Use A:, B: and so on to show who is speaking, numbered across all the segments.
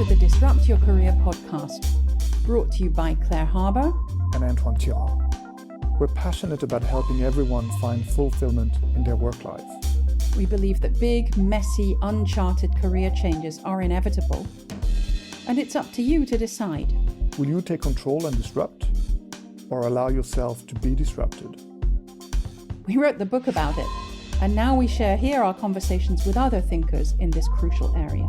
A: to the Disrupt Your Career podcast, brought to you by Claire Harbour
B: and Antoine Thiard. We're passionate about helping everyone find fulfillment in their work life.
A: We believe that big, messy, uncharted career changes are inevitable, and it's up to you to decide.
B: Will you take control and disrupt, or allow yourself to be disrupted?
A: We wrote the book about it, and now we share here our conversations with other thinkers in this crucial area.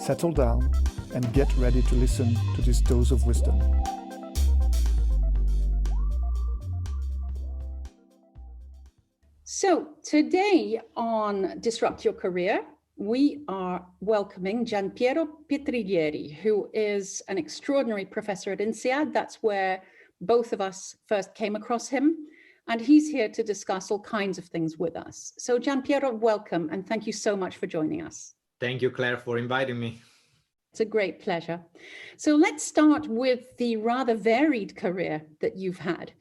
B: Settle down and get ready to listen to this dose of wisdom.
A: So today on Disrupt Your Career, we are welcoming Gianpiero Petriglieri, who is an extraordinary professor at INSEAD. That's where both of us first came across him. And he's here to discuss all kinds of things with us. So Gianpiero, welcome, and thank you so much for joining us.
C: Thank you, Claire, for inviting me.
A: It's a great pleasure. So let's start with the rather varied career that you've had.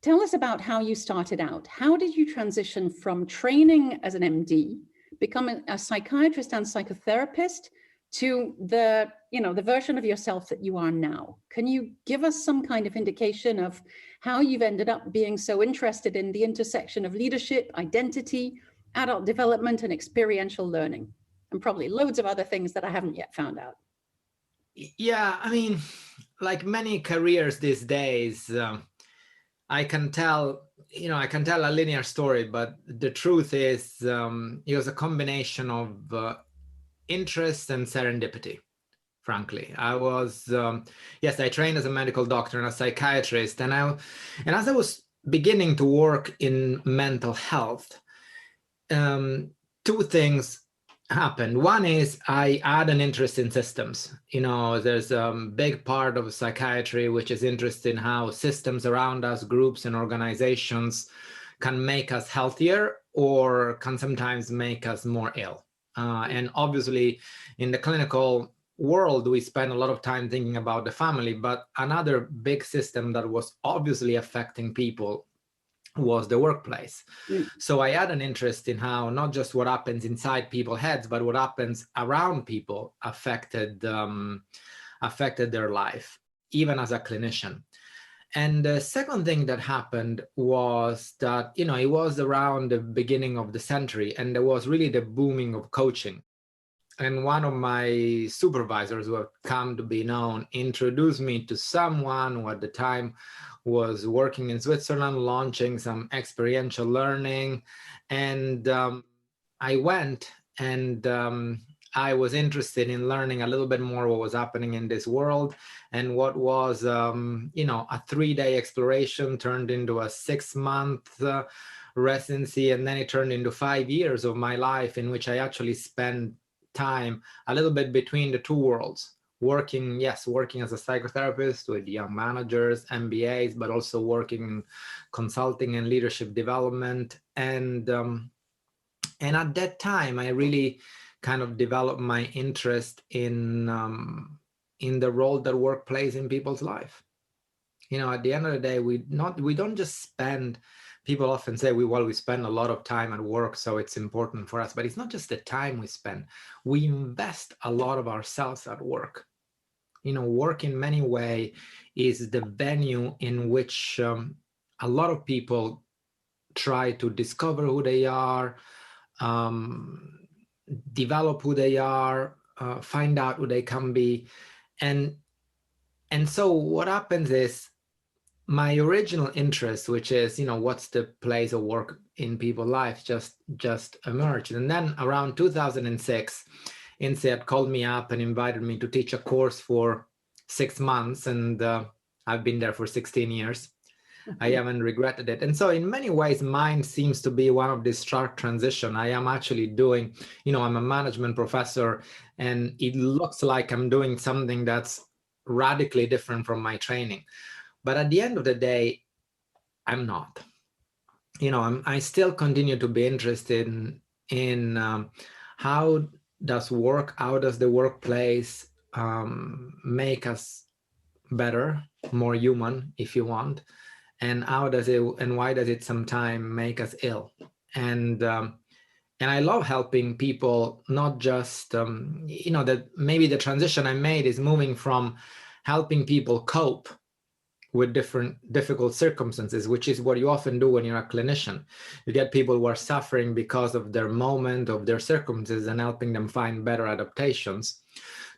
A: Tell us about how you started out. How did you transition from training as an MD, becoming a psychiatrist and psychotherapist, to the version of yourself that you are now? Can you give us some kind of indication of how you've ended up being so interested in the intersection of leadership, identity, adult development, and experiential learning, and probably loads of other things that I haven't yet found out?
C: Yeah, I mean, like many careers these days, I can tell a linear story, but the truth is it was a combination of interest and serendipity, frankly. I was, I trained as a medical doctor and a psychiatrist, and as I was beginning to work in mental health, two things happened. One is I had an interest in systems. There's a big part of psychiatry which is interested in how systems around us, groups and organizations, can make us healthier or can sometimes make us more ill. And obviously, in the clinical world, we spend a lot of time thinking about the family, but another big system that was obviously affecting people was the workplace. So I had an interest in how not just what happens inside people's heads, but what happens around people affected their life, even as a clinician. And the second thing that happened was that, it was around the beginning of the century, and there was really the booming of coaching. And one of my supervisors, who have come to be known, introduced me to someone who at the time was working in Switzerland, launching some experiential learning. And I went, and I was interested in learning a little bit more what was happening in this world, and what was, a 3-day exploration turned into a 6-month residency, and then it turned into 5 years of my life in which I actually spent time a little bit between the two worlds, working as a psychotherapist with young managers, MBAs, but also working in consulting and leadership development. And at that time, I really kind of developed my interest in the role that work plays in people's life. At the end of the day, we don't just spend. People often say we spend a lot of time at work, so it's important for us. But it's not just the time we spend. We invest a lot of ourselves at work. Work in many ways is the venue in which a lot of people try to discover who they are, develop who they are, find out who they can be. And so what happens is, my original interest, which is, what's the place of work in people's lives, just emerged. And then around 2006, INSEAD called me up and invited me to teach a course for 6 months. And I've been there for 16 years. I haven't regretted it. And so in many ways, mine seems to be one of this stark transition. I am actually doing, I'm a management professor, and it looks like I'm doing something that's radically different from my training. But at the end of the day, I'm not. I still continue to be interested in how does the workplace make us better, more human, if you want, and why does it sometimes make us ill? And And I love helping people, not just, that maybe the transition I made is moving from helping people cope with different difficult circumstances, which is what you often do when you're a clinician. You get people who are suffering because of their moment, of their circumstances, and helping them find better adaptations,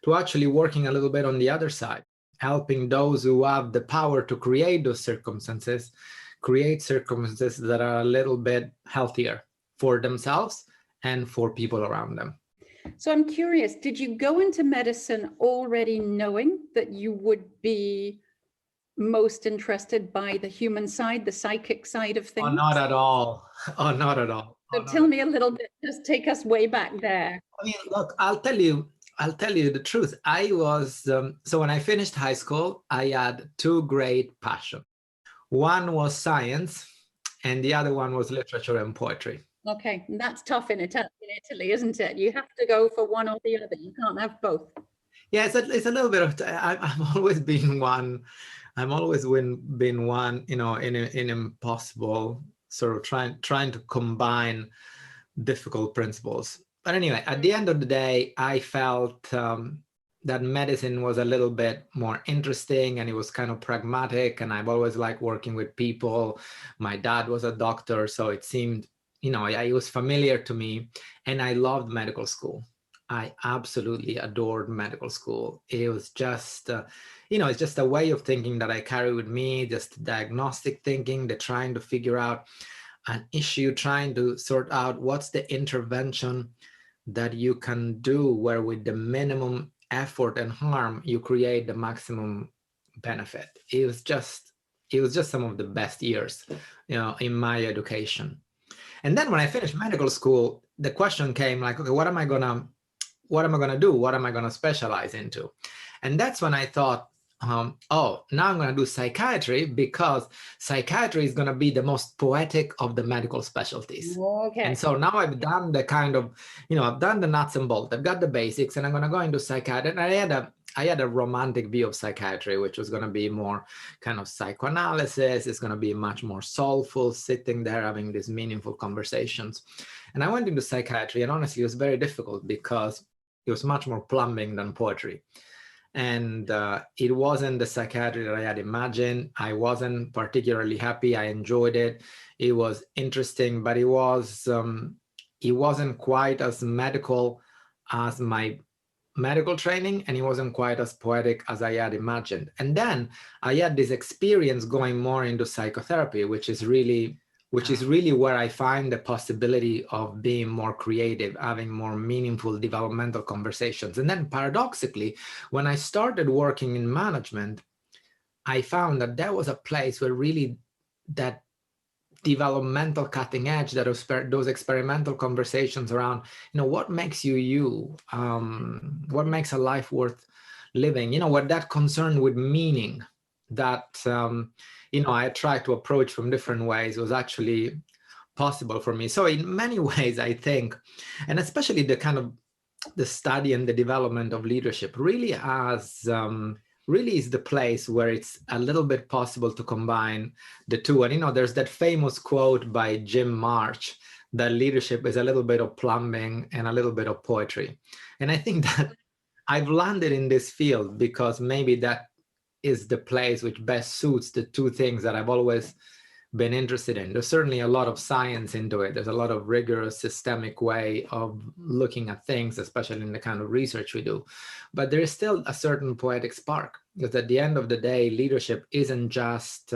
C: to actually working a little bit on the other side, helping those who have the power to create those circumstances, create circumstances that are a little bit healthier for themselves and for people around them.
A: So I'm curious, did you go into medicine already knowing that you would be most interested by the human side, the psychic side of things?
C: Oh, not at all. Oh, not at all.
A: So tell me a little bit, just take us way back there.
C: I mean, look, I'll tell you the truth. I was, so when I finished high school, I had two great passions. One was science and the other one was literature and poetry.
A: Okay, and that's tough in Italy, isn't it? You have to go for one or the other. You can't have both. Yeah,
C: it's a little bit of, I've always been one, in impossible, sort of trying to combine difficult principles. But anyway, at the end of the day, I felt that medicine was a little bit more interesting and it was kind of pragmatic. And I've always liked working with people. My dad was a doctor, so it seemed, it was familiar to me, and I loved medical school. I absolutely adored medical school. It was just, it's just a way of thinking that I carry with me, just diagnostic thinking, the trying to figure out an issue, trying to sort out what's the intervention that you can do where with the minimum effort and harm, you create the maximum benefit. It was just some of the best years, in my education. And then when I finished medical school, the question came like, okay, what am I gonna do? What am I gonna specialize into? And that's when I thought, now I'm gonna do psychiatry, because psychiatry is gonna be the most poetic of the medical specialties.
A: Okay.
C: And so now I've done the kind of, I've done the nuts and bolts, I've got the basics, and I'm gonna go into psychiatry. And I had a romantic view of psychiatry, which was going to be more kind of psychoanalysis. It's going to be much more soulful, sitting there having these meaningful conversations. And I went into psychiatry, and honestly, it was very difficult because it was much more plumbing than poetry. And it wasn't the psychiatry that I had imagined. I wasn't particularly happy. I enjoyed it. It was interesting, but it wasn't quite as medical as my medical training, and it wasn't quite as poetic as I had imagined. And then I had this experience going more into psychotherapy, which is really where I find the possibility of being more creative, having more meaningful developmental conversations. And then paradoxically, when I started working in management, I found that there was a place where really that developmental cutting edge, that those experimental conversations around, what makes you, what makes a life worth living, what that concern with meaning that, I tried to approach from different ways was actually possible for me. So in many ways, I think, and especially the kind of the study and the development of leadership really is the place where it's a little bit possible to combine the two. And, there's that famous quote by Jim March that leadership is a little bit of plumbing and a little bit of poetry. And I think that I've landed in this field because maybe that is the place which best suits the two things that I've always been interested in. There's certainly a lot of science into it. There's a lot of rigorous systemic way of looking at things, especially in the kind of research we do. But there is still a certain poetic spark, because at the end of the day, leadership isn't just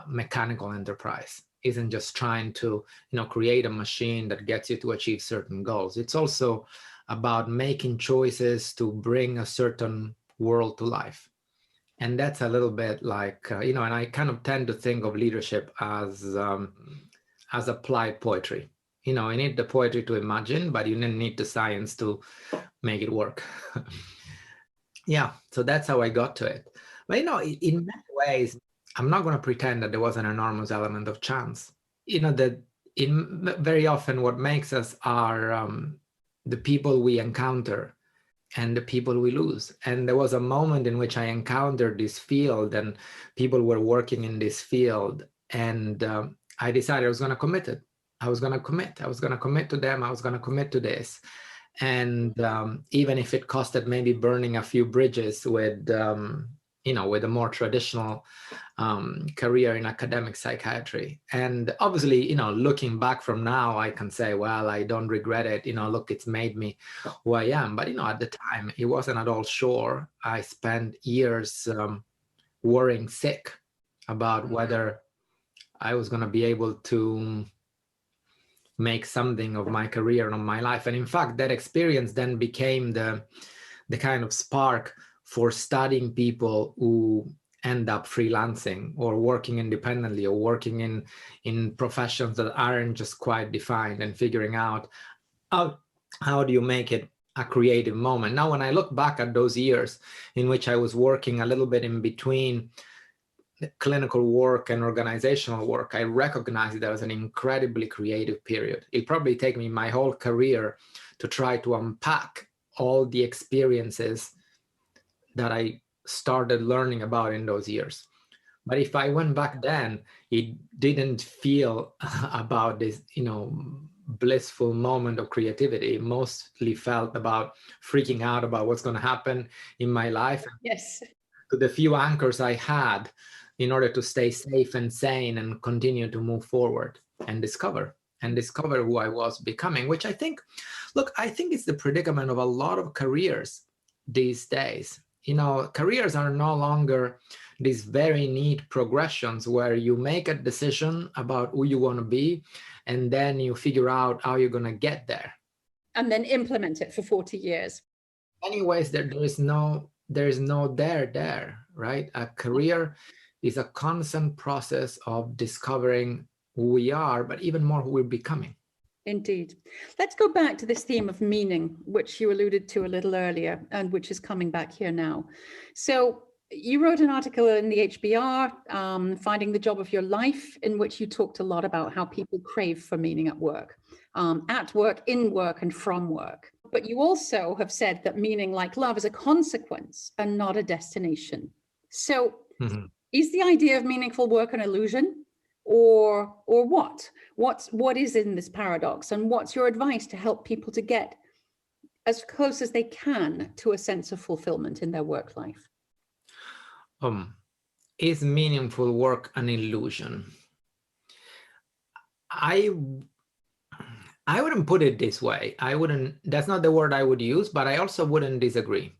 C: mechanical enterprise, isn't just trying to create a machine that gets you to achieve certain goals. It's also about making choices to bring a certain world to life. And that's a little bit like, and I kind of tend to think of leadership as applied poetry. You need the poetry to imagine, but you need the science to make it work. Yeah, so that's how I got to it. But, in many ways, I'm not going to pretend that there was an enormous element of chance. That very often what makes us are the people we encounter and the people we lose. And there was a moment in which I encountered this field and people were working in this field, and I decided I was going to commit it. I was going to commit. I was going to commit to them. I was going to commit to this. And even if it costed maybe burning a few bridges with, with a more traditional career in academic psychiatry. And obviously, looking back from now, I can say, well, I don't regret it. Look, it's made me who I am. But, at the time, it wasn't at all sure. I spent years worrying sick about whether I was going to be able to make something of my career and of my life. And in fact, that experience then became the kind of spark for studying people who end up freelancing or working independently or working in professions that aren't just quite defined, and figuring out how do you make it a creative moment. Now, when I look back at those years in which I was working a little bit in between clinical work and organizational work, I recognize that as an incredibly creative period. It probably take me my whole career to try to unpack all the experiences that I started learning about in those years. But if I went back then, it didn't feel about this, blissful moment of creativity. It mostly felt about freaking out about what's going to happen in my life.
A: Yes.
C: To the few anchors I had in order to stay safe and sane and continue to move forward and discover who I was becoming, which I think it's the predicament of a lot of careers these days. Careers are no longer these very neat progressions where you make a decision about who you want to be, and then you figure out how you're going to get there.
A: And then implement it for 40 years.
C: Anyways, there is no there, right? A career is a constant process of discovering who we are, but even more who we're becoming.
A: Indeed. Let's go back to this theme of meaning, which you alluded to a little earlier, and which is coming back here now. So you wrote an article in the HBR, Finding the Job of Your Life, in which you talked a lot about how people crave for meaning at work, in work, and from work. But you also have said that meaning, like love, is a consequence and not a destination. So is the idea of meaningful work an illusion? Or what? What is in this paradox, and what's your advice to help people to get as close as they can to a sense of fulfillment in their work life?
C: Is meaningful work an illusion? I wouldn't put it this way. That's not the word I would use, but I also wouldn't disagree.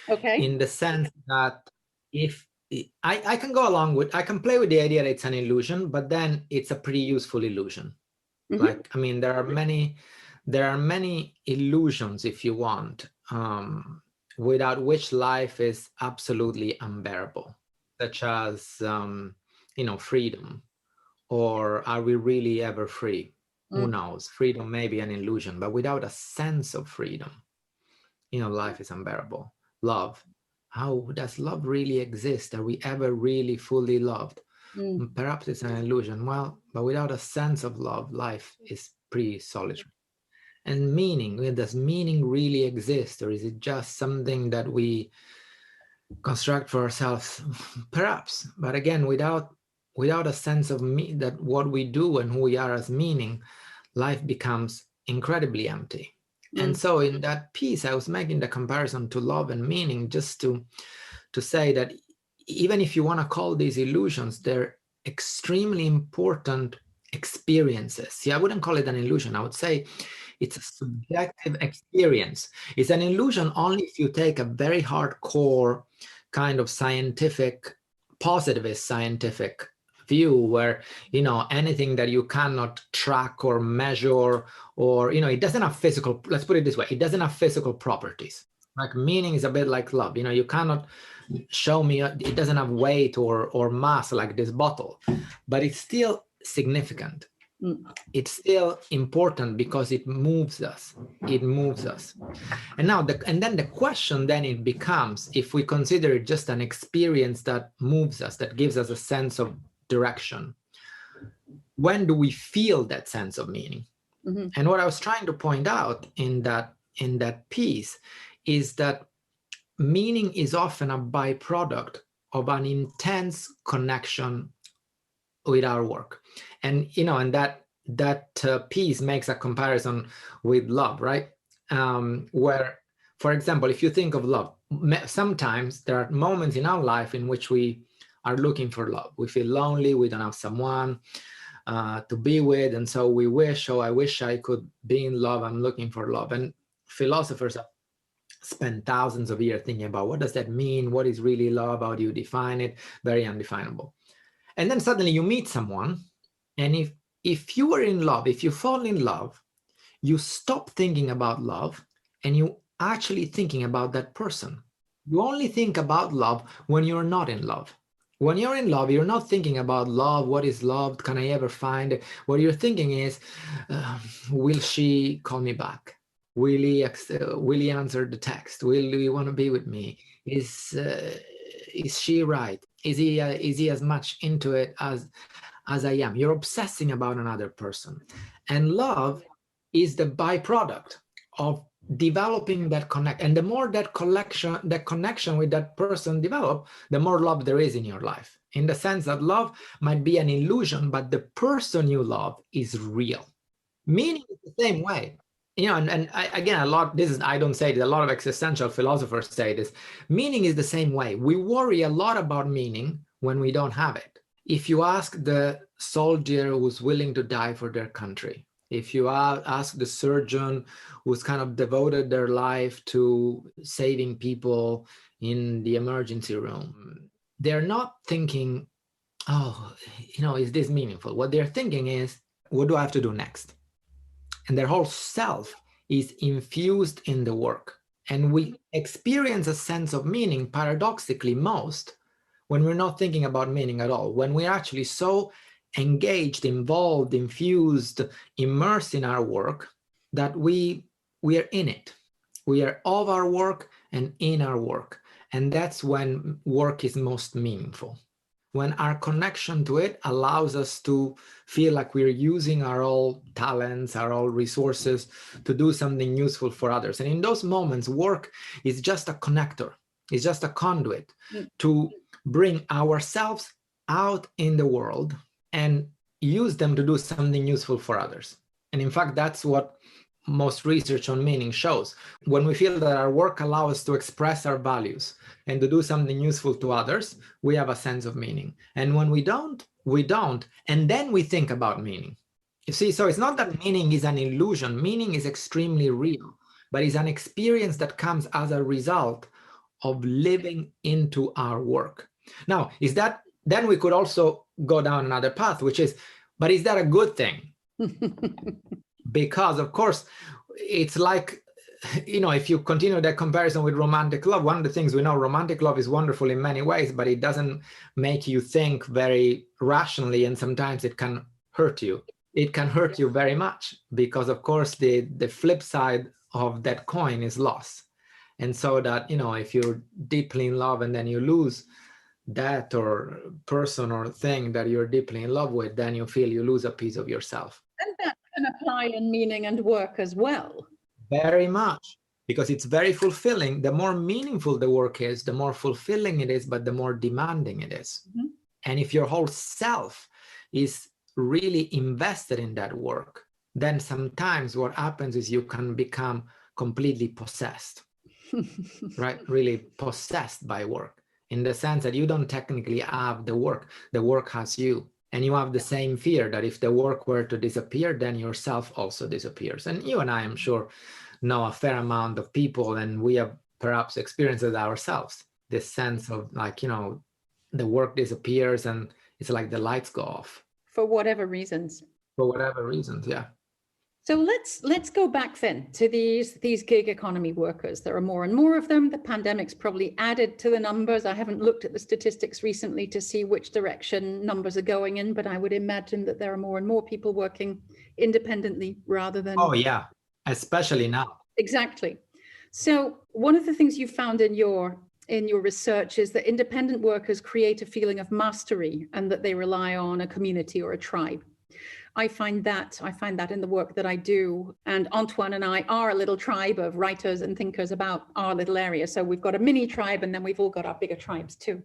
A: Okay.
C: In the sense that if I can go along with, I can play with the idea that it's an illusion, but then it's a pretty useful illusion. Mm-hmm. There are many illusions, if you want, without which life is absolutely unbearable, such as, freedom, or are we really ever free? Who knows? Freedom may be an illusion, but without a sense of freedom, life is unbearable. Love. How does love really exist? Are we ever really fully loved? Perhaps it's an illusion. Well, but without a sense of love, life is pretty solitary. And meaning, does meaning really exist? Or is it just something that we construct for ourselves? Perhaps. But again, without a sense of that what we do and who we are as meaning, life becomes incredibly empty. And so in that piece, I was making the comparison to love and meaning, just to say that even if you want to call these illusions, they're extremely important experiences. See, I wouldn't call it an illusion. I would say it's a subjective experience. It's an illusion only if you take a very hardcore kind of positivist scientific view, where anything that you cannot track or measure, or it doesn't have physical, let's put it this way, it doesn't have physical properties. Like meaning is a bit like love. You cannot show me, it doesn't have weight or mass like this bottle, but it's still significant. It's still important because it moves us. And now then the question then it becomes, if we consider it just an experience that moves us, that gives us a sense of direction, when do we feel that sense of meaning? And what I was trying to point out in that piece is that meaning is often a byproduct of an intense connection with our work. And and piece makes a comparison with love, right? Where, for example, if you think of love, sometimes there are moments in our life in which we are looking for love. We feel lonely, we don't have someone to be with, and so we wish, oh, I wish I could be in love, I'm looking for love. And philosophers have spent thousands of years thinking about what does that mean, what is really love, how do you define it? Very undefinable. And then suddenly you meet someone, and if you are in love, if you fall in love, you stop thinking about love and you actually thinking about that person. You only think about love when you're not in love. When you're in love, you're not thinking about love. What is love? Can I ever find it? What you're thinking is, will she call me back? Will he answer the text? Will he want to be with me? Is she right? Is he as much into it as I am? You're obsessing about another person. And love is the byproduct of developing that connect. And the more that connection with that person develop, the more love there is in your life. In the sense that love might be an illusion, but the person you love is real. Meaning is the same way. Again, I don't say this, a lot of existential philosophers say this. Meaning is the same way. We worry a lot about meaning when we don't have it. If you ask the soldier who's willing to die for their country, if you ask the surgeon who's kind of devoted their life to saving people in the emergency room, they're not thinking, oh, is this meaningful? What they're thinking is, what do I have to do next? And their whole self is infused in the work. And we experience a sense of meaning, paradoxically, most when we're not thinking about meaning at all, when we're actually so engaged, involved, infused, immersed in our work that we are in it. We are of our work and in our work. And that's when work is most meaningful. When our connection to it allows us to feel like we're using our all talents, our all resources to do something useful for others. And in those moments, work is just a connector, it's just a conduit to bring ourselves out in the world and use them to do something useful for others. And in fact, that's what most research on meaning shows. When we feel that our work allows us to express our values and to do something useful to others, we have a sense of meaning. And when we don't, we don't. And then we think about meaning. You see, so it's not that meaning is an illusion. Meaning is extremely real, but it's an experience that comes as a result of living into our work. Now, then we could also go down another path, which is, but is that a good thing? Because, of course, it's like, if you continue that comparison with romantic love, one of the things we know, romantic love is wonderful in many ways, but it doesn't make you think very rationally, and sometimes it can hurt you. It can hurt you very much because, of course, the flip side of that coin is loss. And so that, if you're deeply in love and then you lose that or person or thing that you're deeply in love with, then you feel you lose a piece of yourself.
A: And that can apply in meaning and work as well.
C: Very much, because it's very fulfilling. The more meaningful the work is, the more fulfilling it is, but the more demanding it is. Mm-hmm. And if your whole self is really invested in that work, then sometimes what happens is you can become completely possessed, right? Really possessed by work, in the sense that you don't technically have the work has you. And you have the same fear that if the work were to disappear, then yourself also disappears. And you and I, I'm sure, know a fair amount of people, and we have perhaps experienced it ourselves. This sense of the work disappears and it's like the lights go off.
A: For whatever reasons.
C: For whatever reasons, yeah.
A: So let's go back then to these gig economy workers. There are more and more of them. The pandemic's probably added to the numbers. I haven't looked at the statistics recently to see which direction numbers are going in, but I would imagine that there are more and more people working independently rather than...
C: Oh yeah, especially now.
A: Exactly. So one of the things you found in your research is that independent workers create a feeling of mastery and that they rely on a community or a tribe. I find that in the work that I do, and Antoine and I are a little tribe of writers and thinkers about our little area. So we've got a mini tribe, and then we've all got our bigger tribes too.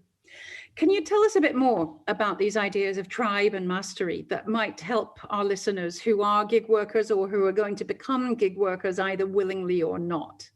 A: Can you tell us a bit more about these ideas of tribe and mastery that might help our listeners who are gig workers or who are going to become gig workers either willingly or not?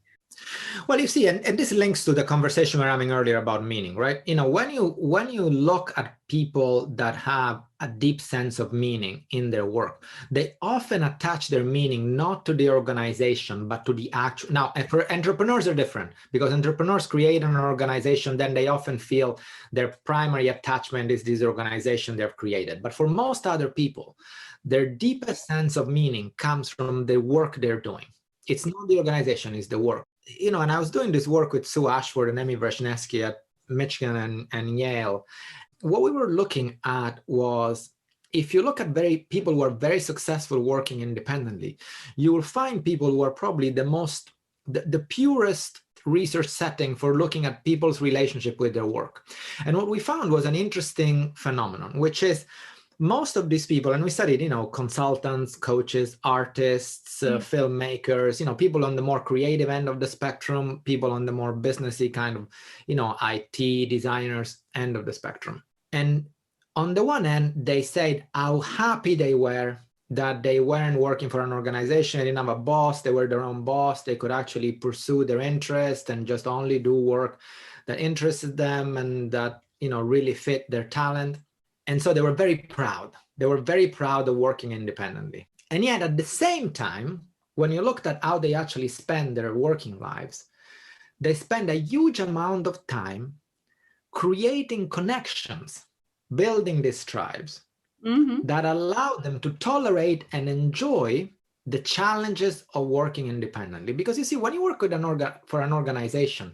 C: Well, you see, and this links to the conversation we were having earlier about meaning, right? You know, when you look at people that have a deep sense of meaning in their work, they often attach their meaning not to the organization, but to the actual. Now, entrepreneurs are different, because entrepreneurs create an organization, then they often feel their primary attachment is this organization they've created. But for most other people, their deepest sense of meaning comes from the work they're doing. It's not the organization, it's the work. You know, and I was doing this work with Sue Ashford and Emmy Brzezinski at Michigan and Yale. What we were looking at was, if you look at people who are very successful working independently, you will find people who are probably the purest research setting for looking at people's relationship with their work. And what we found was an interesting phenomenon, which is most of these people, and we studied, you know, consultants, coaches, artists, filmmakers, you know, people on the more creative end of the spectrum, people on the more businessy kind of, you know, IT designers end of the spectrum. And on the one end, they said how happy they were that they weren't working for an organization, they didn't have a boss, they were their own boss, they could actually pursue their interest and just only do work that interested them and that, you know, really fit their talent. And so they were very proud. They were very proud of working independently. And yet at the same time, when you looked at how they actually spend their working lives, they spend a huge amount of time creating connections, building these tribes that allow them to tolerate and enjoy the challenges of working independently. Because you see, when you work with for an organization,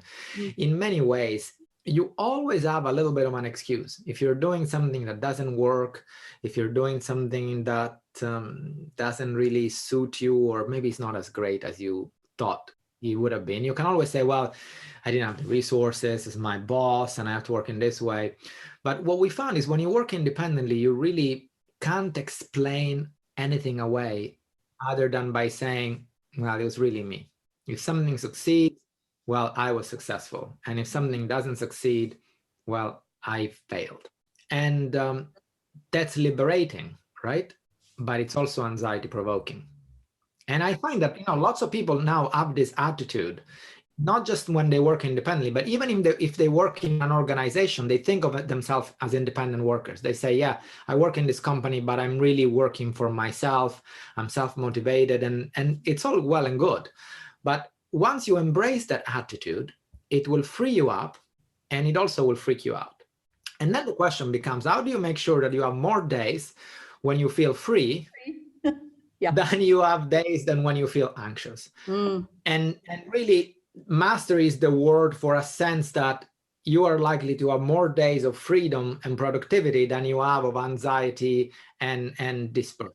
C: in many ways, you always have a little bit of an excuse. If you're doing something that doesn't work, if you're doing something that doesn't really suit you, or maybe it's not as great as you thought it would have been, you can always say, well, I didn't have the resources, it's my boss, and I have to work in this way. But what we found is when you work independently, you really can't explain anything away other than by saying, well, it was really me. If something succeeds, well, I was successful. And if something doesn't succeed, well, I failed. And that's liberating, right? But it's also anxiety provoking. And I find that, you know, lots of people now have this attitude, not just when they work independently, but even if they work in an organization, they think of themselves as independent workers. They say, yeah, I work in this company, but I'm really working for myself. I'm self-motivated, and it's all well and good. But once you embrace that attitude, it will free you up, and it also will freak you out. And then the question becomes, how do you make sure that you have more days when you feel free than you have days than when you feel anxious? And really, mastery is the word for a sense that you are likely to have more days of freedom and productivity than you have of anxiety and despair.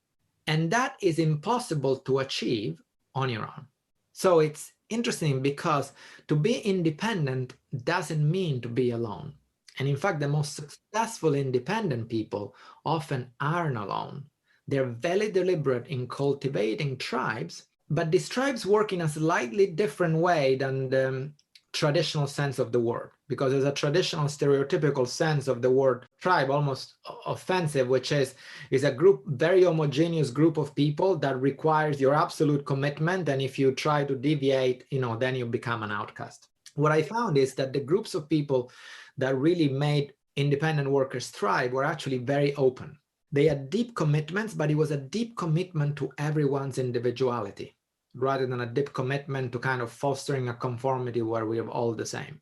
C: And that is impossible to achieve on your own. So it's interesting because to be independent doesn't mean to be alone. And in fact, the most successful independent people often aren't alone. They're very deliberate in cultivating tribes, but these tribes work in a slightly different way than the traditional sense of the word, because there's a traditional stereotypical sense of the word tribe, almost offensive, which is a group, very homogeneous group of people that requires your absolute commitment. And if you try to deviate, you know, then you become an outcast. What I found is that the groups of people that really made independent workers thrive were actually very open. They had deep commitments, but it was a deep commitment to everyone's individuality, rather than a deep commitment to kind of fostering a conformity where we are all the same.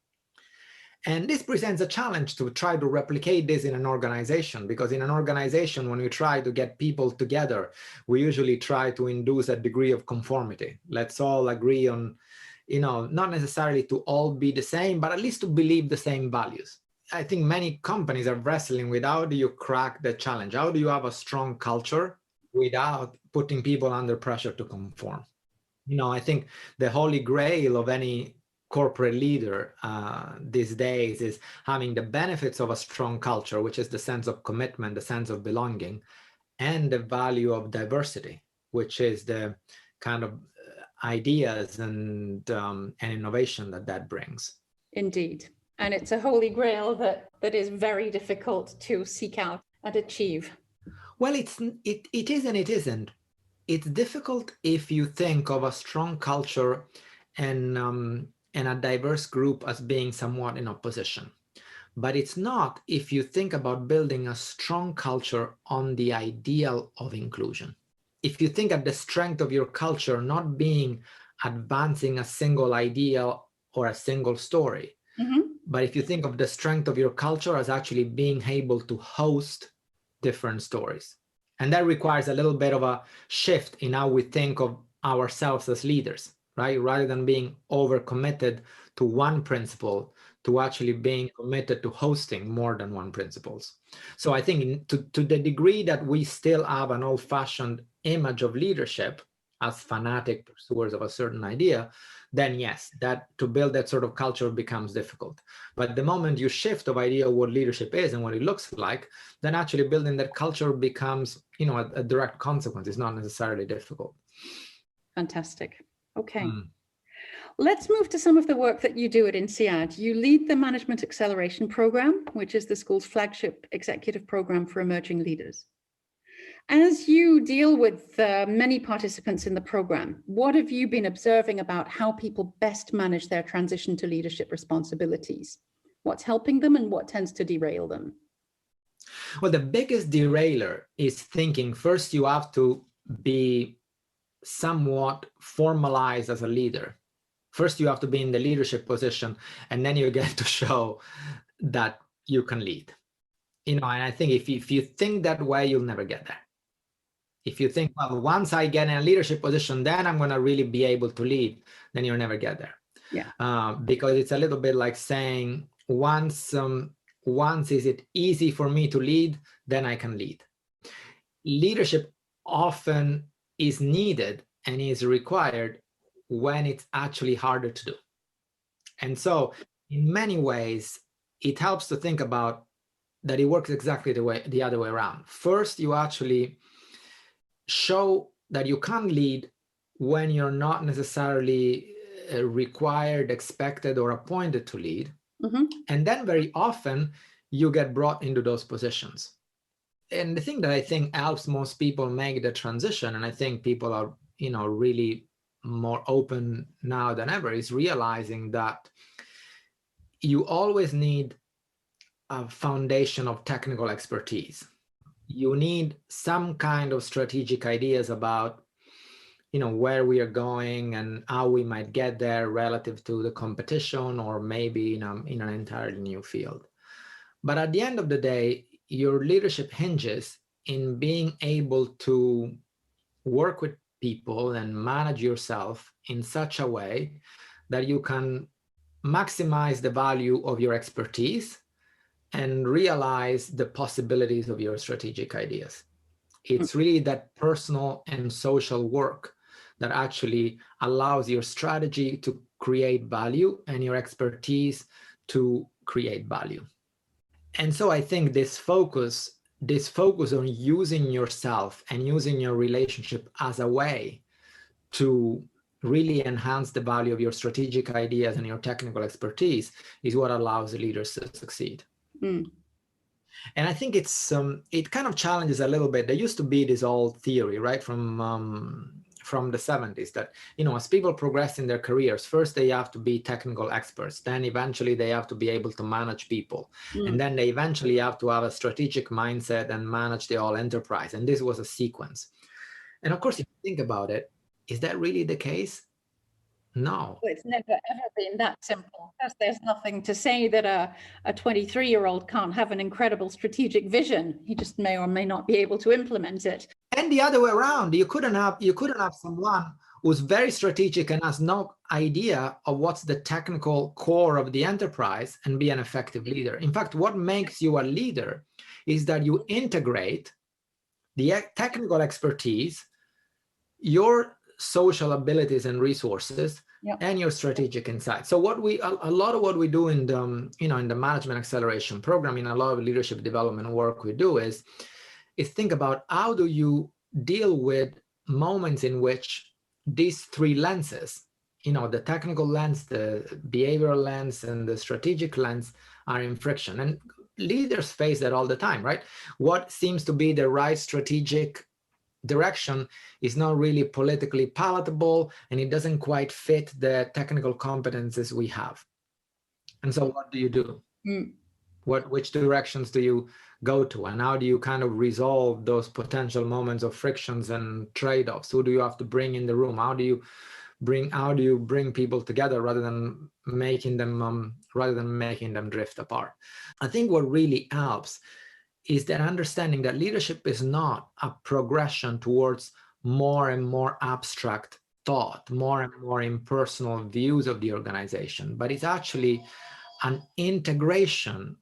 C: And this presents a challenge to try to replicate this in an organization, because in an organization, when we try to get people together, we usually try to induce a degree of conformity. Let's all agree on, you know, not necessarily to all be the same, but at least to believe the same values. I think many companies are wrestling with, how do you crack the challenge? How do you have a strong culture without putting people under pressure to conform? You know, I think the holy grail of any corporate leader these days is having the benefits of a strong culture, which is the sense of commitment, the sense of belonging, and the value of diversity, which is the kind of ideas and innovation that brings.
A: Indeed. And it's a holy grail that is very difficult to seek out and achieve.
C: Well, it is and it isn't. It's difficult if you think of a strong culture and a diverse group as being somewhat in opposition. But it's not if you think about building a strong culture on the ideal of inclusion. If you think at the strength of your culture not being advancing a single ideal or a single story, but if you think of the strength of your culture as actually being able to host different stories. And that requires a little bit of a shift in how we think of ourselves as leaders, right? Rather than being overcommitted to one principle, to actually being committed to hosting more than one principles. So I think to the degree that we still have an old-fashioned image of leadership as fanatic pursuers of a certain idea, then yes, that to build that sort of culture becomes difficult. But the moment you shift of idea of what leadership is and what it looks like, then actually building that culture becomes, a direct consequence. It's not necessarily difficult.
A: Fantastic. Okay. Let's move to some of the work that you do at INSEAD. You lead the Management Acceleration Program, which is the school's flagship executive program for emerging leaders. As you deal with many participants in the program, what have you been observing about how people best manage their transition to leadership responsibilities? What's helping them and what tends to derail them?
C: Well, the biggest derailer is thinking first you have to be somewhat formalized as a leader. First, you have to be in the leadership position, and then you get to show that you can lead. And I think if you think that way, you'll never get there. If you think, well, once I get in a leadership position, then I'm going to really be able to lead, then you'll never get there.
A: Yeah.
C: Because it's a little bit like saying, once is it easy for me to lead, then I can lead. Leadership often is needed and is required when it's actually harder to do. And so in many ways, it helps to think about that it works exactly the other way around. First, you actually show that you can lead when you're not necessarily required, expected, or appointed to lead. And then very often you get brought into those positions. And the thing that I think helps most people make the transition, and I think people are, really more open now than ever, is realizing that you always need a foundation of technical expertise. You need some kind of strategic ideas about, where we are going and how we might get there relative to the competition, or maybe in an entirely new field. But at the end of the day, your leadership hinges in being able to work with people and manage yourself in such a way that you can maximize the value of your expertise and realize the possibilities of your strategic ideas. It's really that personal and social work that actually allows your strategy to create value and your expertise to create value. And so I think this focus on using yourself and using your relationship as a way to really enhance the value of your strategic ideas and your technical expertise is what allows leaders to succeed. And I think it kind of challenges a little bit. There used to be this old theory, right, from the 70s that, as people progress in their careers, first they have to be technical experts, then eventually they have to be able to manage people, and then they eventually have to have a strategic mindset and manage the whole enterprise. And this was a sequence. And of course, if you think about it, is that really the case? No.
A: Well, it's never ever been that simple, because there's nothing to say that a 23-year-old can't have an incredible strategic vision. He just may or may not be able to implement it.
C: And the other way around, you couldn't have someone who's very strategic and has no idea of what's the technical core of the enterprise and be an effective leader. In fact, what makes you a leader is that you integrate the technical expertise, your social abilities and resources, and your strategic insight. So a lot of what we do in the, in the Management Acceleration Program, in a lot of leadership development work we do is think about how do you deal with moments in which these three lenses, the technical lens, the behavioral lens, and the strategic lens are in friction. And leaders face that all the time, right? What seems to be the right strategic direction is not really politically palatable, and it doesn't quite fit the technical competences we have. And so what do you do? Which directions do you go to, and how do you kind of resolve those potential moments of frictions and trade-offs? Who do you have to bring in the room? How do you bring people together rather than making them drift apart? I think what really helps is that understanding that leadership is not a progression towards more and more abstract thought, more and more impersonal views of the organization, but it's actually an integration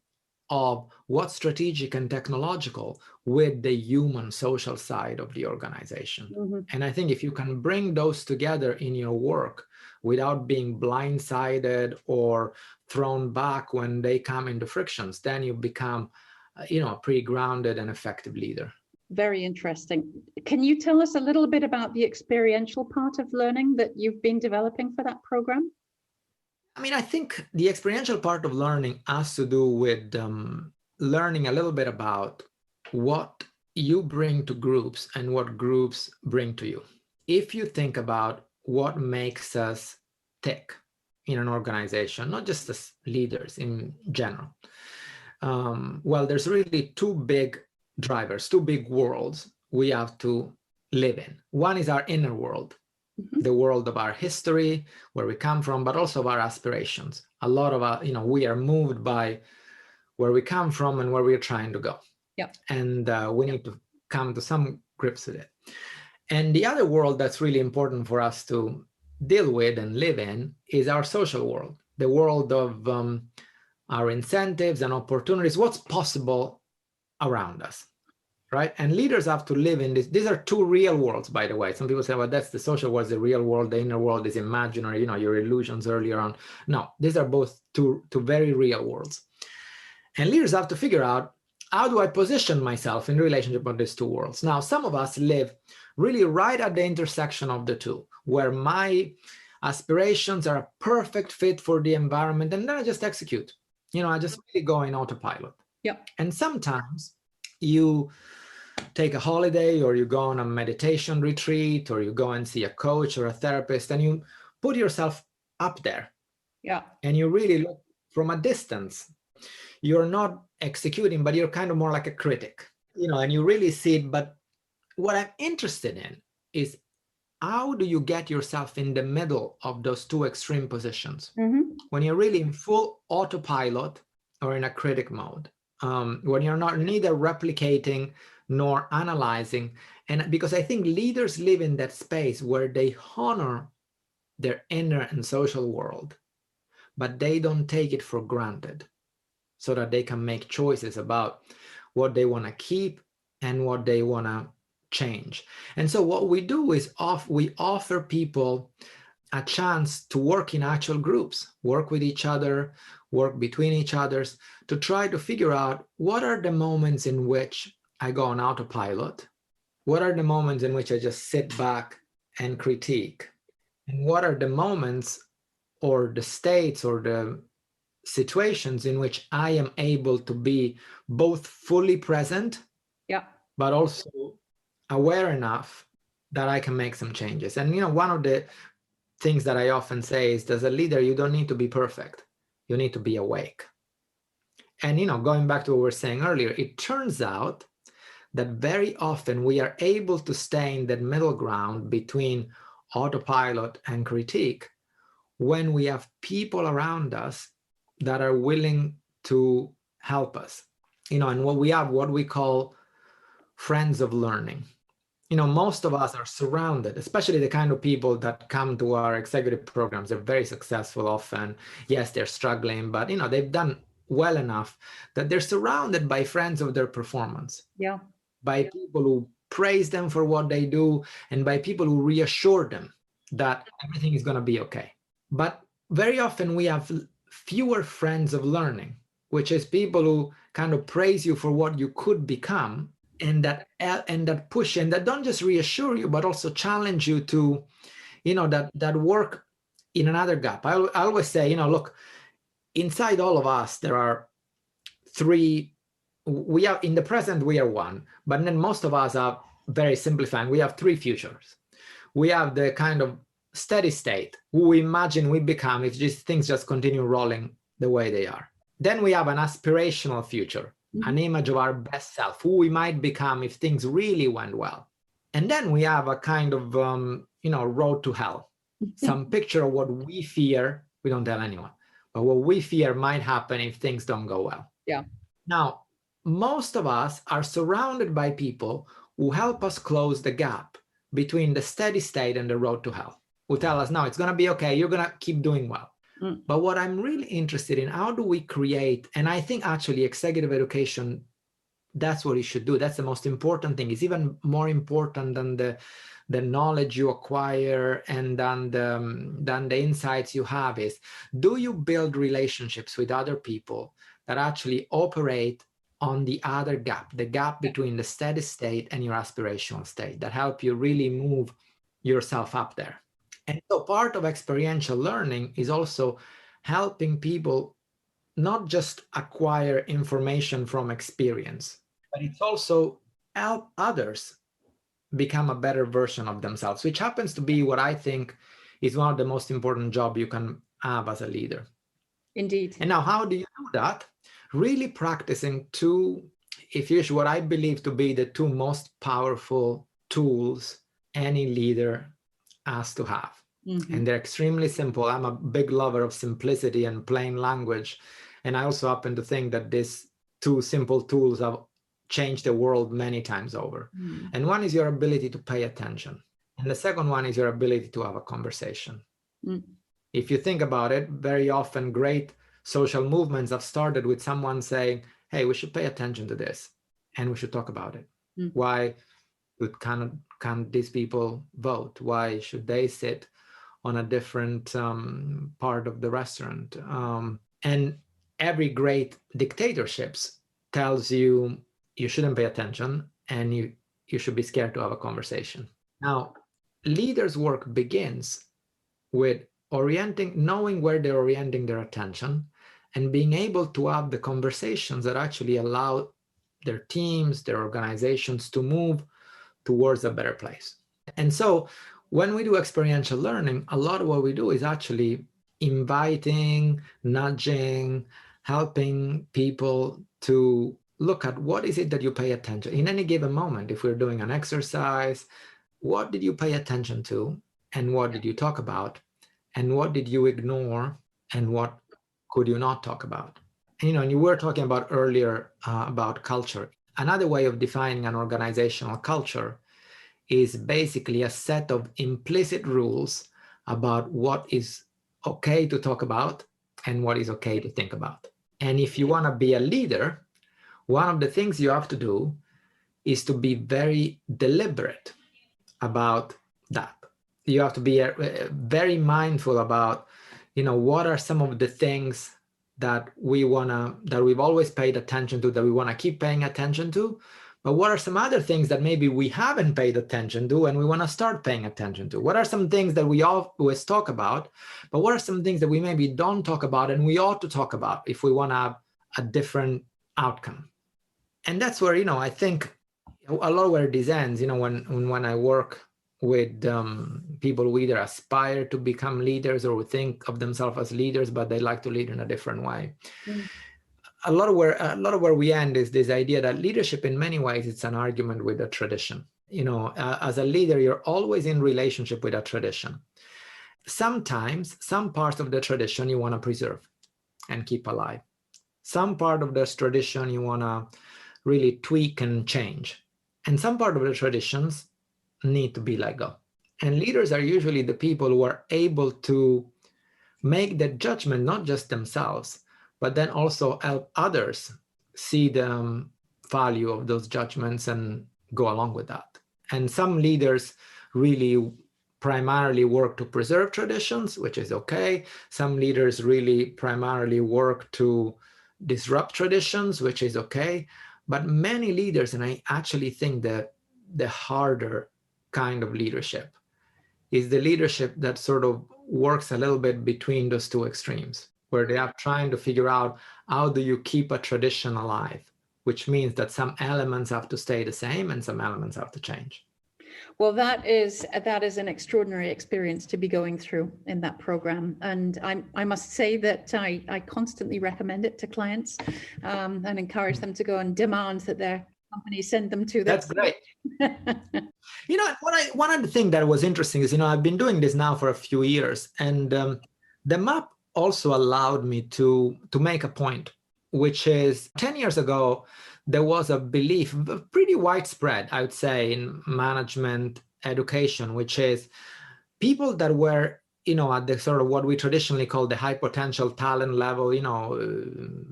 C: of what's strategic and technological with the human social side of the organization. And I think if you can bring those together in your work without being blindsided or thrown back when they come into frictions, then you become a pretty grounded and effective leader.
A: Very interesting. Can you tell us a little bit about the experiential part of learning that you've been developing for that program?
C: I mean, I think the experiential part of learning has to do with learning a little bit about what you bring to groups and what groups bring to you. If you think about what makes us tick in an organization, not just as leaders in general, well, there's really two big drivers, two big worlds we have to live in. One is our inner world, the world of our history, where we come from, but also of our aspirations. A lot of our, we are moved by where we come from and where we're trying to go. And we need to come to some grips with it. And the other world that's really important for us to deal with and live in is our social world, the world of our incentives and opportunities, what's possible around us. Right? And leaders have to live in this. These are two real worlds, by the way. Some people say, well, that's the social world, the real world, the inner world is imaginary, your illusions earlier on. No, these are both two very real worlds. And leaders have to figure out, how do I position myself in relationship with these two worlds? Now, some of us live really right at the intersection of the two, where my aspirations are a perfect fit for the environment, and then I just execute. I just really go in autopilot. And sometimes you take a holiday, or you go on a meditation retreat, or you go and see a coach or a therapist, and you put yourself up there. And you really look from a distance. You're not executing, but you're kind of more like a critic, and you really see it. But what I'm interested in is, how do you get yourself in the middle of those two extreme positions? When you're really in full autopilot or in a critic mode, when you're not neither replicating nor analyzing. And because I think leaders live in that space where they honor their inner and social world, but they don't take it for granted, so that they can make choices about what they want to keep and what they want to change. And so what we do is we offer people a chance to work in actual groups, work with each other, work between each others, to try to figure out, what are the moments in which I go on autopilot? What are the moments in which I just sit back and critique? And what are the moments or the states or the situations in which I am able to be both fully present, but also aware enough that I can make some changes? And one of the things that I often say is, as a leader, you don't need to be perfect. You need to be awake. And going back to what we were saying earlier, it turns out that very often we are able to stay in that middle ground between autopilot and critique when we have people around us that are willing to help us. And what we call friends of learning. Most of us are surrounded, especially the kind of people that come to our executive programs. They're very successful often. Yes, they're struggling, but they've done well enough that they're surrounded by friends of their performance. By people who praise them for what they do, and by people who reassure them that everything is going to be okay. But very often we have fewer friends of learning, which is people who kind of praise you for what you could become, and that push, and that don't just reassure you, but also challenge you to, that work in another gap. I always say, look, inside all of us, there are three. We are in the present, we are one, but then most of us are very simplifying. We have three futures. We have the kind of steady state, who we imagine we become if things just continue rolling the way they are. Then we have an aspirational future, an image of our best self, who we might become if things really went well. And then we have a kind of, road to hell, some picture of what we fear. We don't tell anyone, but what we fear might happen if things don't go well.
A: Yeah.
C: Now, most of us are surrounded by people who help us close the gap between the steady state and the road to hell, who tell us, no, it's going to be okay, you're going to keep doing well. But what I'm really interested in, how do we create, and I think actually executive education, that's what you should do. That's the most important thing. It's even more important than the knowledge you acquire and than the insights you have is, do you build relationships with other people that actually operate on the other gap, the gap between the steady state and your aspirational state, that help you really move yourself up there. And so part of experiential learning is also helping people not just acquire information from experience, but it's also help others become a better version of themselves, which happens to be what I think is one of the most important jobs you can have as a leader.
A: Indeed.
C: And now, how do you do that? Really practicing two, if you wish, what I believe to be the two most powerful tools any leader has to have. And they're extremely simple. I'm a big lover of simplicity and plain language. And I also happen to think that these two simple tools have changed the world many times over. And one is your ability to pay attention. And the second one is your ability to have a conversation. If you think about it, very often great social movements have started with someone saying, hey, we should pay attention to this and we should talk about it. Why can't these people vote? Why should they sit on a different part of the restaurant? And every great dictatorships tells you you shouldn't pay attention and you should be scared to have a conversation. Now, leaders' work begins with knowing where they're orienting their attention and being able to have the conversations that actually allow their teams, their organizations to move towards a better place. And so when we do experiential learning, a lot of what we do is actually inviting, nudging, helping people to look at what is it that you pay attention in any given moment. If we're doing an exercise, what did you pay attention to and what did you talk about? And what did you ignore and what could you not talk about? And you were talking about earlier about culture. Another way of defining an organizational culture is basically a set of implicit rules about what is okay to talk about and what is okay to think about. And if you want to be a leader, one of the things you have to do is to be very deliberate about that. You have to be very mindful about, what are some of the things that we've always paid attention to, that we want to keep paying attention to, but what are some other things that maybe we haven't paid attention to and we want to start paying attention to? What are some things that we always talk about, but what are some things that we maybe don't talk about and we ought to talk about if we want to have a different outcome? And that's where, I think a lot where this ends, when I work with people who either aspire to become leaders or who think of themselves as leaders, but they like to lead in a different way. A lot of where we end is this idea that leadership, in many ways, it's an argument with a tradition. As a leader, you're always in relationship with a tradition. Sometimes some parts of the tradition you want to preserve and keep alive. Some part of this tradition you want to really tweak and change. And some part of the traditions need to be let go. And leaders are usually the people who are able to make the judgment, not just themselves, but then also help others see the value of those judgments and go along with that. And some leaders really primarily work to preserve traditions, which is okay. Some leaders really primarily work to disrupt traditions, which is okay. But many leaders, and I actually think that the harder kind of leadership is the leadership that sort of works a little bit between those two extremes, where they are trying to figure out how do you keep a tradition alive, which means that some elements have to stay the same and some elements have to change.
A: Well, that is an extraordinary experience to be going through in that program. And I must say that I constantly recommend it to clients and encourage them to go and demand that their company send them to
C: That's great. You know, one of the things that was interesting is, you know, I've been doing this now for a few years, and the map also allowed me to make a point, which is 10 years ago, there was a belief, pretty widespread, I would say, in management education, which is people that were, you know, at the sort of what we traditionally call the high potential talent level, you know,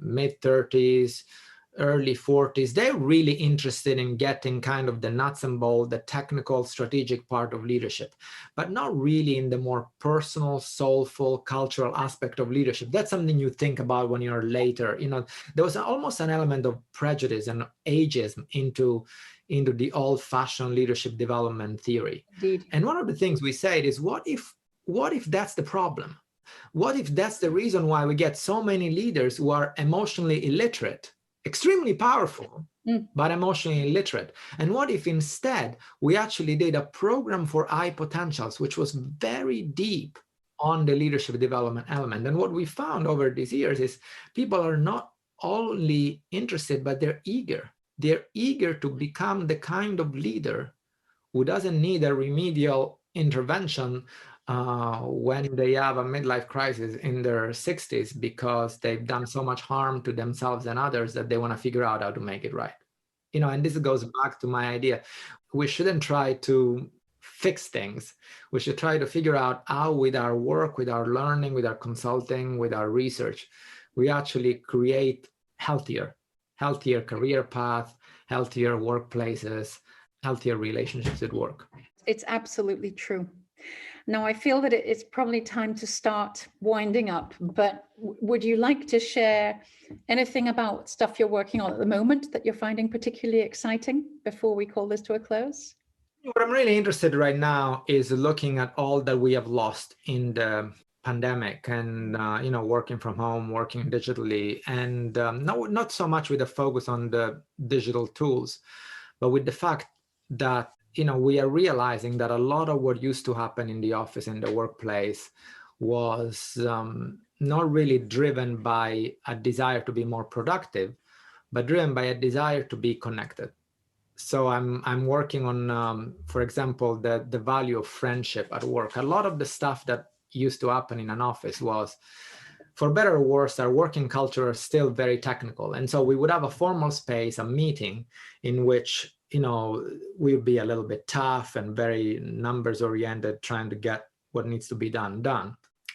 C: mid 30s, early 40s, they're really interested in getting kind of the nuts and bolts, the technical, strategic part of leadership, but not really in the more personal, soulful, cultural aspect of leadership. That's something you think about when you're later. You know, there was almost an element of prejudice and ageism into the old-fashioned leadership development theory.
A: Indeed.
C: And one of the things we said is, what if that's the problem? What if that's the reason why we get so many leaders who are emotionally illiterate, extremely powerful, but emotionally illiterate? And what if instead we actually did a program for high potentials, which was very deep on the leadership development element? And what we found over these years is people are not only interested, but they're eager. They're eager to become the kind of leader who doesn't need a remedial intervention when they have a midlife crisis in their 60s because they've done so much harm to themselves and others that they want to figure out how to make it right. You know, and this goes back to my idea. We shouldn't try to fix things. We should try to figure out how, with our work, with our learning, with our consulting, with our research, we actually create healthier career path, healthier workplaces, healthier relationships at work.
A: It's absolutely true. Now, I feel that it's probably time to start winding up, but would you like to share anything about stuff you're working on at the moment that you're finding particularly exciting before we call this to a close?
C: What I'm really interested right now is looking at all that we have lost in the pandemic and, you know, working from home, working digitally, and not so much with a focus on the digital tools, but with the fact that, you know, we are realizing that a lot of what used to happen in the office, in the workplace, was not really driven by a desire to be more productive, but driven by a desire to be connected. So I'm working on, for example, the value of friendship at work. A lot of the stuff that used to happen in an office was, for better or worse, our working culture is still very technical. And so we would have a formal space, a meeting, in which, you know, we would be a little bit tough and very numbers oriented, trying to get what needs to be done.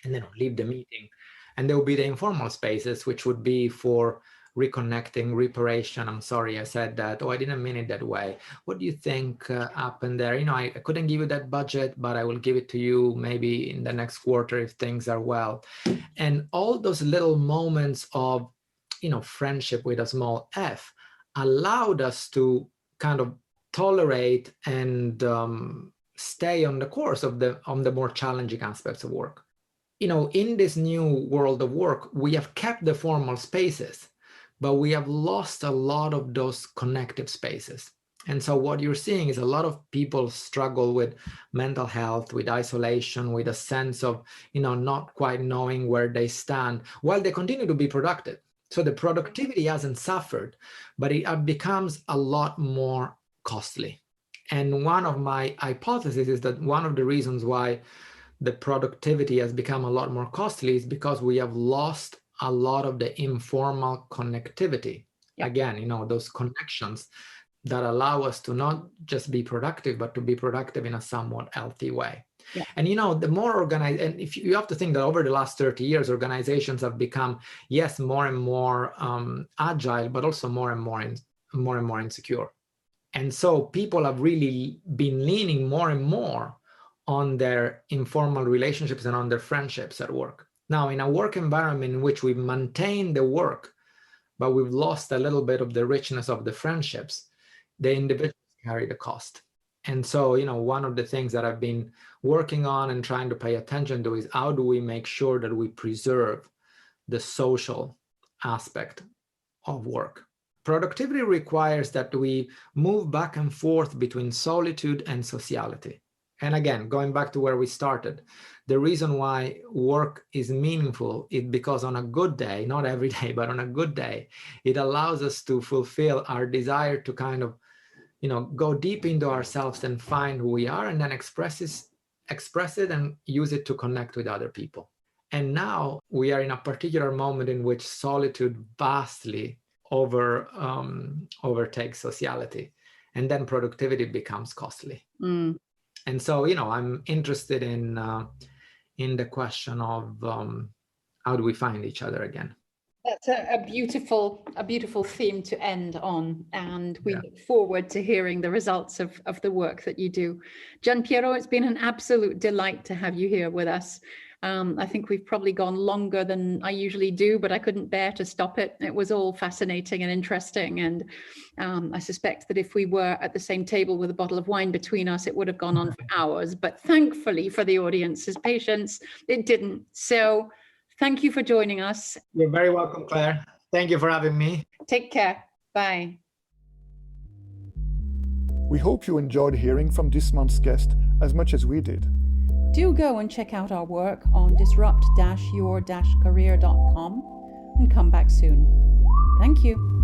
C: And then leave the meeting. And there would be the informal spaces, which would be for reconnecting, reparation. I'm sorry I said that. Oh, I didn't mean it that way. What do you think happened there? You know, I couldn't give you that budget, but I will give it to you maybe in the next quarter if things are well. And all those little moments of, you know, friendship with a small f allowed us to kind of tolerate and stay on the course of the more challenging aspects of work. You know, in this new world of work, we have kept the formal spaces, but we have lost a lot of those connective spaces. And so what you're seeing is a lot of people struggle with mental health, with isolation, with a sense of, you know, not quite knowing where they stand while they continue to be productive. So the productivity hasn't suffered, but it becomes a lot more costly. And one of my hypotheses is that one of the reasons why the productivity has become a lot more costly is because we have lost a lot of the informal connectivity. Yeah. Again, you know, those connections that allow us to not just be productive, but to be productive in a somewhat healthy way. Yeah. And, you know, the more organized, and if you have to think that over the last 30 years, organizations have become, yes, more and more agile, but also more and more insecure. And so people have really been leaning more and more on their informal relationships and on their friendships at work. Now, in a work environment in which we maintain the work, but we've lost a little bit of the richness of the friendships, the individuals carry the cost. And so, one of the things that I've been working on and trying to pay attention to is how do we make sure that we preserve the social aspect of work. Productivity requires that we move back and forth between solitude and sociality. And again, going back to where we started, the reason why work is meaningful is because on a good day, not every day, but on a good day, it allows us to fulfill our desire to kind of, go deep into ourselves and find who we are, and then express it and use it to connect with other people. And now we are in a particular moment in which solitude vastly overtakes sociality, and then productivity becomes costly. And so, I'm interested in the question of how do we find each other again?
A: That's a beautiful theme to end on, and we look forward to hearing the results of the work that you do. Gianpiero, it's been an absolute delight to have you here with us. I think we've probably gone longer than I usually do, but I couldn't bear to stop it. It was all fascinating and interesting. And I suspect that if we were at the same table with a bottle of wine between us, it would have gone on for hours. But thankfully for the audience's patience, it didn't. So thank you for joining us.
C: You're very welcome, Claire. Thank you for having me.
A: Take care. Bye.
B: We hope you enjoyed hearing from this month's guest as much as we did.
A: Do go and check out our work on disrupt-your-career.com and come back soon. Thank you.